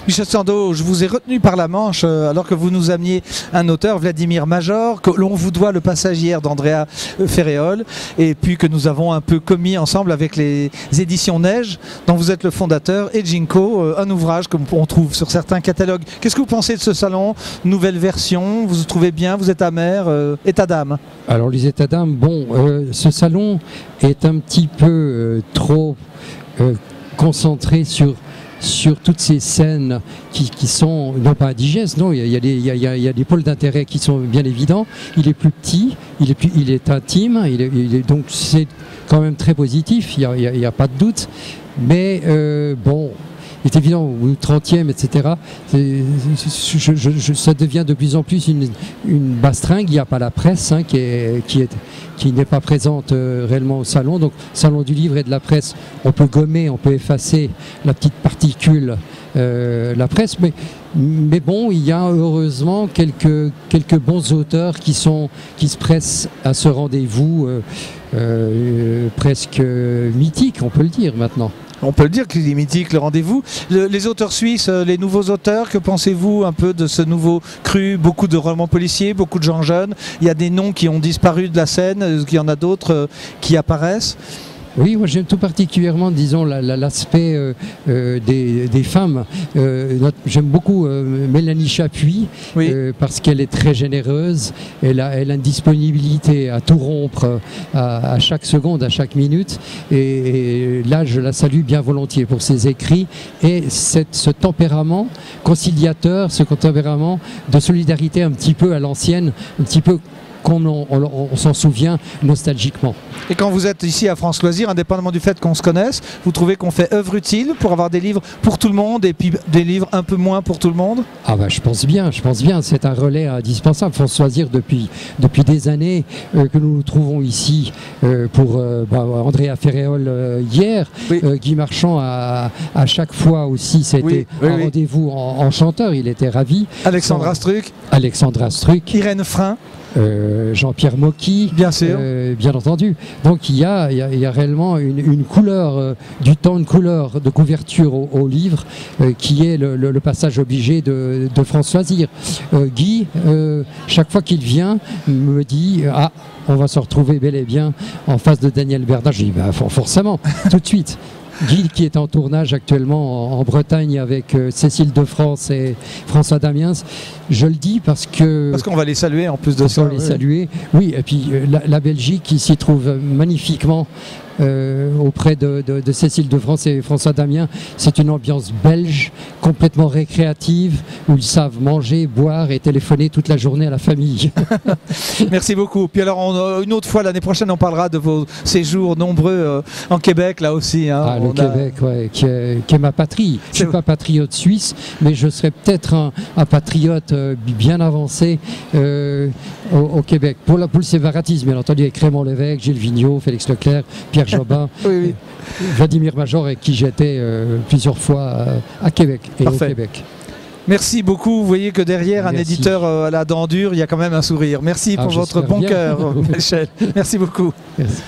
Michel Sando, je vous ai retenu par la manche alors que vous nous ameniez un auteur, Vladimir Major, que l'on vous doit le passage hier d'Andrea Ferréol, et puis que nous avons un peu commis ensemble avec les éditions Neige, dont vous êtes le fondateur, et Ginko, un ouvrage qu'on trouve sur certains catalogues. Qu'est-ce que vous pensez de ce salon? Nouvelle version, vous vous trouvez bien, vous êtes amer, état d'âme? Alors les états d'âme, bon, ce salon est un petit peu trop concentré sur toutes ces scènes qui sont, non pas indigestes, non, il y a des pôles d'intérêt qui sont bien évidents. Il est plus petit, il est intime, donc c'est quand même très positif, il n'y a pas de doute. Mais bon, il est évident, au 30e, etc., ça devient de plus en plus une bastringue. Il n'y a pas la presse hein, qui n'est pas présente réellement au salon. Donc, salon du livre et de la presse, on peut gommer, on peut effacer la petite particule, la presse. Mais bon, il y a heureusement quelques bons auteurs qui se pressent à ce rendez-vous presque mythique, on peut le dire maintenant. On peut le dire qu'il est mythique, le rendez-vous. Les auteurs suisses, les nouveaux auteurs, que pensez-vous un peu de ce nouveau cru? Beaucoup de romans policiers, beaucoup de gens jeunes. Il y a des noms qui ont disparu de la scène, il y en a d'autres qui apparaissent. Oui, moi j'aime tout particulièrement, disons, l'aspect des femmes. J'aime beaucoup Mélanie Chapuis, oui. Parce qu'elle est très généreuse, elle a une disponibilité à tout rompre à chaque seconde, à chaque minute, et là je la salue bien volontiers pour ses écrits et ce tempérament conciliateur, ce tempérament de solidarité un petit peu à l'ancienne, un petit peu comme on s'en souvient nostalgiquement. Et quand vous êtes ici à France Loisirs, indépendamment du fait qu'on se connaisse, vous trouvez qu'on fait œuvre utile pour avoir des livres pour tout le monde et puis des livres un peu moins pour tout le monde? Ah bah je pense bien, c'est un relais indispensable. France Loisirs depuis des années que nous nous trouvons ici pour Andrea Ferréol hier, oui. Guy Marchand à chaque fois aussi, c'était un rendez-vous en chanteur, il était ravi. Alexandre Astruc. Irène Frein. Jean-Pierre Mocky, bien sûr, bien entendu. Donc il y a réellement une couleur du temps, une couleur de couverture au livre qui est le passage obligé de France Loisirs. Guy, chaque fois qu'il vient, me dit on va se retrouver bel et bien en face de Daniel Bernard. Je dis forcément, tout de suite. Guy qui est en tournage actuellement en Bretagne avec Cécile de France et François Damiens. Je le dis parce qu'on va les saluer en plus de ça. On va les saluer, oui. Et puis la Belgique qui s'y trouve magnifiquement auprès de Cécile de France et François Damiens. C'est une ambiance belge, complètement récréative, où ils savent manger, boire et téléphoner toute la journée à la famille. Merci beaucoup. Puis alors, une autre fois, l'année prochaine, on parlera de vos séjours nombreux en Québec, là aussi. Hein. Le Québec, ouais, qui est ma patrie. Je ne suis pas patriote suisse, mais je serais peut-être un patriote bien avancé au Québec. Pour le séparatisme, bien entendu, avec Raymond Lévesque, Gilles Vigneault, Félix Leclerc, Pierre Jobin, oui. Vladimir Major, avec qui j'étais plusieurs fois à Québec et Parfait. au Québec. Merci beaucoup. Vous voyez que derrière un éditeur à la dent dure, il y a quand même un sourire. Merci pour votre bon cœur, Michel. Merci beaucoup. Merci.